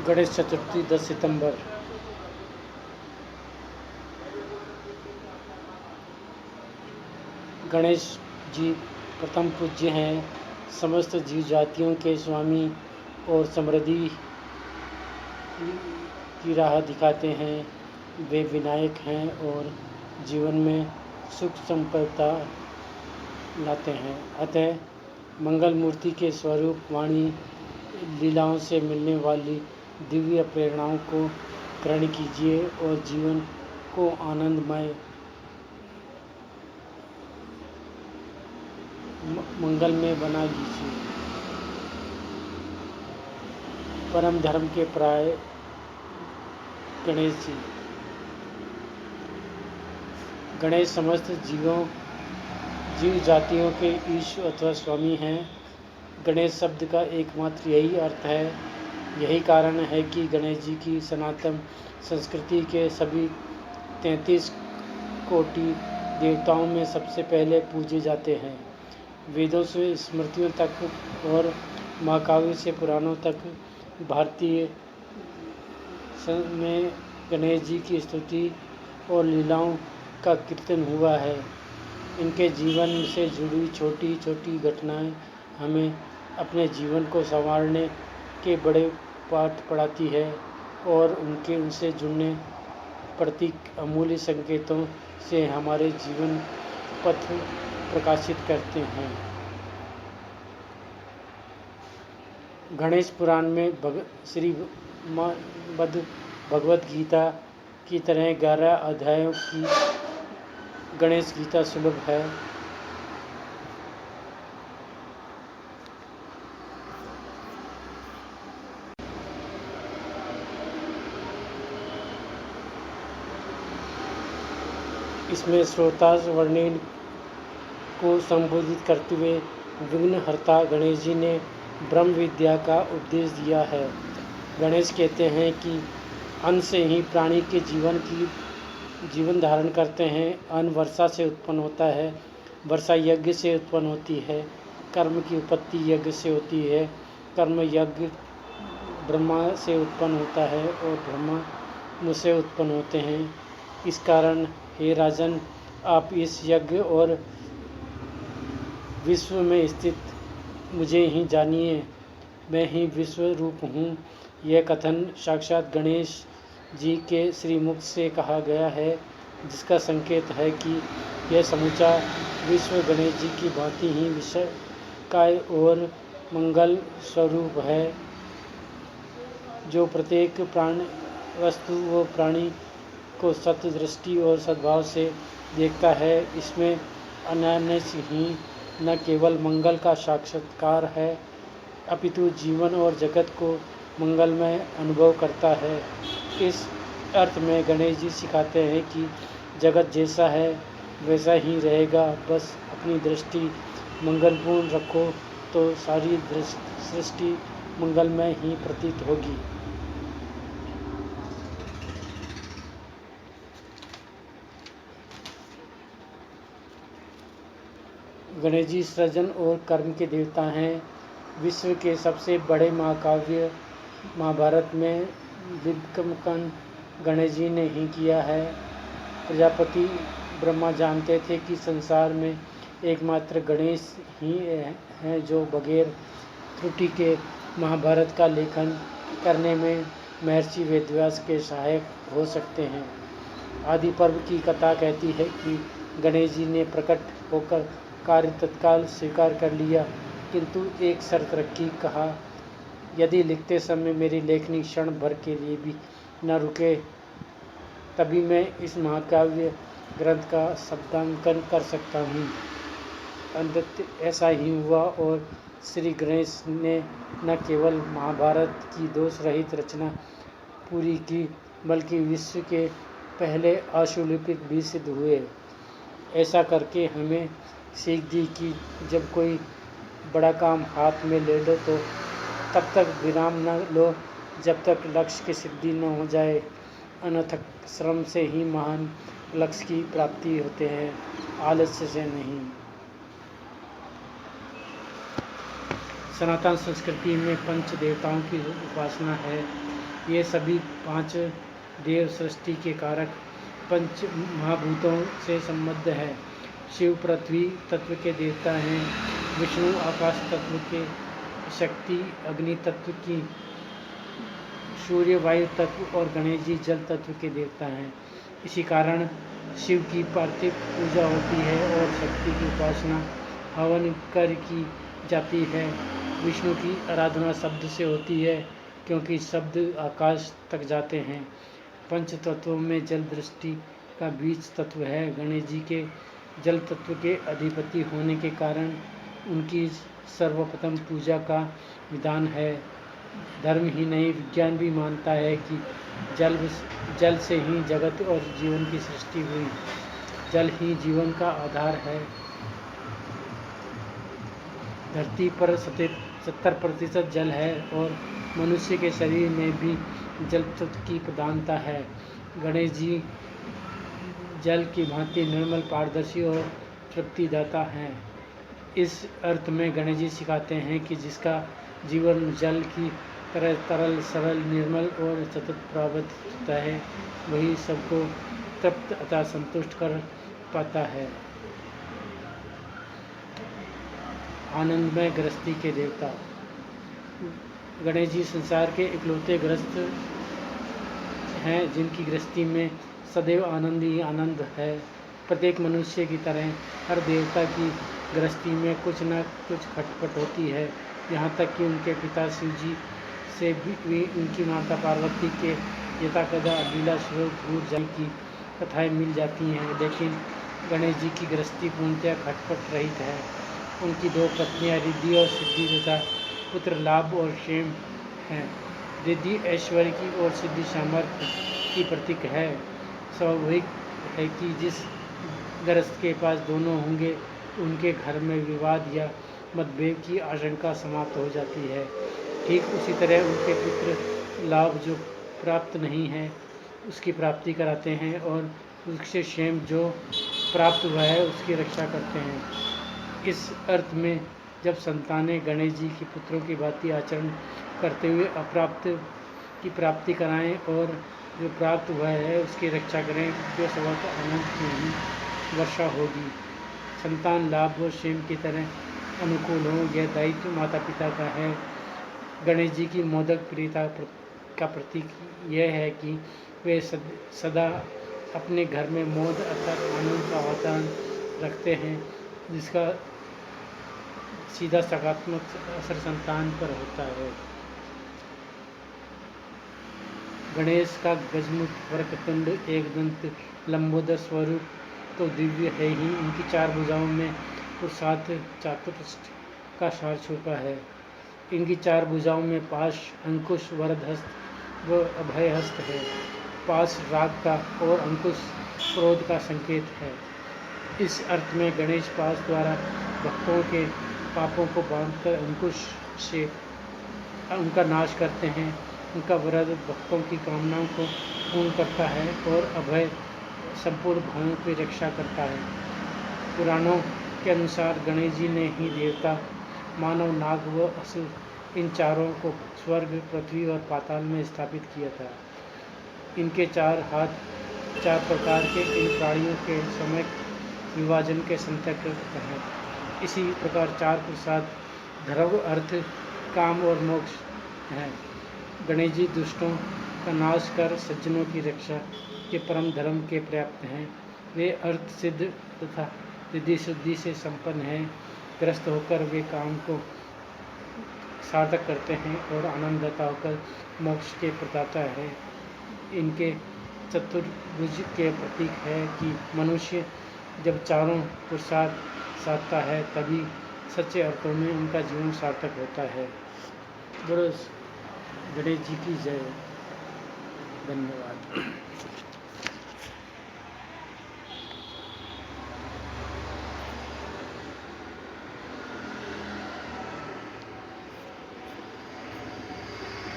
गणेश चतुर्थी 10 सितंबर। गणेश जी प्रथम पूज्य हैं, समस्त जीव जातियों के स्वामी और समृद्धि की राह दिखाते हैं। वे विनायक हैं और जीवन में सुख संपदा लाते हैं। अतः मंगल मूर्ति के स्वरूप वाणी लीलाओं से मिलने वाली दिव्य प्रेरणाओं को ग्रहण कीजिए और जीवन को आनंदमय मंगलमय बना लीजिए। परम धर्म के प्राय गणेश जी। गणेश समस्त जीव जातियों के ईश्वर अथवा स्वामी हैं। गणेश शब्द का एकमात्र यही अर्थ है। यही कारण है कि गणेश जी की सनातन संस्कृति के सभी 33 कोटि देवताओं में सबसे पहले पूजे जाते हैं। वेदों से स्मृतियों तक और महाकाव्य से पुराणों तक भारतीय में गणेश जी की स्तुति और लीलाओं का कीर्तन हुआ है। इनके जीवन से जुड़ी छोटी छोटी घटनाएं हमें अपने जीवन को संवारने के बड़े पाठ पढ़ाती है और उनसे जुड़ने प्रतीक अमूल्य संकेतों से हमारे जीवन पथ प्रकाशित करते हैं। गणेश पुराण में श्री भगवद गीता की तरह 11 अध्यायों की गणेश गीता सुलभ है। इसमें श्रोता वर्णन को संबोधित करते हुए विघ्नहर्ता गणेश जी ने ब्रह्म विद्या का उपदेश दिया है। गणेश कहते हैं कि अन्न से ही प्राणी के जीवन धारण करते हैं। अन्न वर्षा से उत्पन्न होता है, वर्षा यज्ञ से उत्पन्न होती है। कर्म की उत्पत्ति यज्ञ से होती है, कर्म यज्ञ ब्रह्मा से उत्पन्न होता है और ब्रह्मा मुझसे उत्पन्न होते हैं। इस कारण हे राजन, आप इस यज्ञ और विश्व में स्थित मुझे ही जानिए। मैं ही विश्व रूप हूँ। यह कथन साक्षात गणेश जी के श्रीमुख से कहा गया है, जिसका संकेत है कि यह समूचा विश्व गणेश जी की भांति ही विषयकाय और मंगल स्वरूप है, जो प्रत्येक प्राण वस्तु व प्राणी को सत्य दृष्टि और सद्भाव से देखता है। इसमें अनायास ही न केवल मंगल का साक्षात्कार है, अपितु जीवन और जगत को मंगलमय अनुभव करता है। इस अर्थ में गणेश जी सिखाते हैं कि जगत जैसा है वैसा ही रहेगा, बस अपनी दृष्टि मंगलपूर्ण रखो तो सारी सृष्टि मंगलमय ही प्रतीत होगी। गणेश जी सृजन और कर्म के देवता हैं। विश्व के सबसे बड़े महाकाव्य महाभारत में विकर्मण गणेश जी ने ही किया है। प्रजापति ब्रह्मा जानते थे कि संसार में एकमात्र गणेश ही हैं जो बगैर त्रुटि के महाभारत का लेखन करने में महर्षि वेदव्यास के सहायक हो सकते हैं। आदि पर्व की कथा कहती है कि गणेश जी ने प्रकट होकर कार्य तत्काल स्वीकार कर लिया, किंतु एक शर्त रखी। कहा, यदि लिखते समय मेरी लेखनी क्षण भर के लिए भी न रुके, तभी मैं इस महाकाव्य ग्रंथ का शब्दांकन कर सकता हूँ। अंततः ऐसा ही हुआ और श्री गणेश ने न केवल महाभारत की दोष रहित रचना पूरी की, बल्कि विश्व के पहले आशुलिपिक भी सिद्ध हुए। ऐसा करके हमें सीख दी कि जब कोई बड़ा काम हाथ में ले लो तो तब तक विराम न लो जब तक लक्ष्य की सिद्धि न हो जाए। अनथक श्रम से ही महान लक्ष्य की प्राप्ति होते हैं, आलस्य से नहीं। सनातन संस्कृति में पंच देवताओं की उपासना है। ये सभी 5 देव सृष्टि के कारक पंच महाभूतों से संबद्ध है। शिव पृथ्वी तत्व के देवता हैं, विष्णु आकाश तत्व के शक्ति, अग्नि तत्व की, सूर्य वायु तत्व और गणेश जी जल तत्व के देवता हैं। इसी कारण शिव की पार्थिव पूजा होती है और शक्ति की उपासना हवन कर की जाती है। विष्णु की आराधना शब्द से होती है क्योंकि शब्द आकाश तक जाते हैं। पंच तत्वों में जल दृष्टि का बीज तत्व है। गणेश जी के जल तत्व के अधिपति होने के कारण उनकी सर्वप्रथम पूजा का विधान है। धर्म ही नहीं, विज्ञान भी मानता है कि जल से ही जगत और जीवन की सृष्टि हुई। जल ही जीवन का आधार है। धरती पर 70% जल है और मनुष्य के शरीर में भी जल तत्व की प्रधानता है। गणेश जी जल की भांति निर्मल, पारदर्शी और तृप्तिदाता हैं। इस अर्थ में गणेश जी सिखाते हैं कि जिसका जीवन जल की तरह तरल, सरल, निर्मल और सतत प्रवाहित होता है, वही सबको तृप्त अथवा संतुष्ट कर पाता है। आनंदमय गृहस्थी के देवता गणेश जी संसार के इकलौते गृहस्थ हैं जिनकी गृहस्थी में सदैव आनंद ही आनंद है। प्रत्येक मनुष्य की तरह हर देवता की गृहस्थी में कुछ न कुछ खटपट होती है। यहाँ तक कि उनके पिता शिव जी से भी उनकी माता पार्वती के यथाकथा लीला स्वरूप दूर जाने की कथाएं मिल जाती हैं, लेकिन गणेश जी की गृहस्थी पूर्णतः खटपट रहित है। उनकी 2 पत्नियां रिद्धि और सिद्धि तथा पुत्र लाभ और क्षेम हैं। रिद्धि ऐश्वर्य की और सिद्धि सामर्थ्य की प्रतीक है। स्वाभाविक है कि जिस गृहस्थ के पास दोनों होंगे उनके घर में विवाद या मतभेद की आशंका समाप्त हो जाती है। ठीक उसी तरह उनके पुत्र लाभ जो प्राप्त नहीं है उसकी प्राप्ति कराते हैं और उससे क्षेम जो प्राप्त हुआ है उसकी रक्षा करते हैं। इस अर्थ में जब संतानें गणेश जी के पुत्रों की भांति आचरण करते हुए अप्राप्त की प्राप्ति कराएं और जो प्राप्त हुआ है उसकी रक्षा करें, जो स्वतः आनंद की ही वर्षा होगी। संतान लाभ और क्षेम की तरह अनुकूल हो, यह दायित्व माता पिता का है। गणेश जी की मोदक प्रियता का प्रतीक यह है कि वे सदा अपने घर में मोद अर्थात आनंद का वातावरण रखते हैं, जिसका सीधा सकारात्मक असर संतान पर होता है। गणेश का गजमुख, वक्रतुंड, एकदंत, लंबोदर स्वरूप तो दिव्य है ही, इनकी 4 भुजाओं में पुरुषार्थ चातुर्ष्ट का सार छुपा है। इनकी 4 भुजाओं में पाश, अंकुश, वरदहस्त व अभयहस्त है। पाश राग का और अंकुश क्रोध का संकेत है। इस अर्थ में गणेश पाश द्वारा भक्तों के पापों को बांधकर अंकुश से उनका नाश करते हैं। उनका वरद भक्तों की कामनाओं को पूर्ण करता है और अभय संपूर्ण भावों की रक्षा करता है। पुराणों के अनुसार गणेश जी ने ही देवता, मानव, नाग व असुर इन चारों को स्वर्ग, पृथ्वी और पाताल में स्थापित किया था। इनके 4 हाथ 4 प्रकार के इन प्राणियों के समय विभाजन के संतर्गत हैं। इसी प्रकार 4 पुरुषार्थ धर्म, अर्थ, काम और मोक्ष हैं। गणेश जी दुष्टों का नाश कर सज्जनों की रक्षा के परम धर्म के पर्याप्त हैं। वे अर्थ सिद्ध तथा रिद्धि शुद्धि से संपन्न हैं। ग्रस्त होकर वे काम को सार्थक करते हैं और आनंददाता होकर मोक्ष के प्रदाता है। इनके चतुर्भुज के प्रतीक है कि मनुष्य जब चारों पुरुषार्थ साधता है तभी सच्चे अर्थों में उनका जीवन सार्थक होता है। बोलो गणेश जी की जय। धन्यवाद।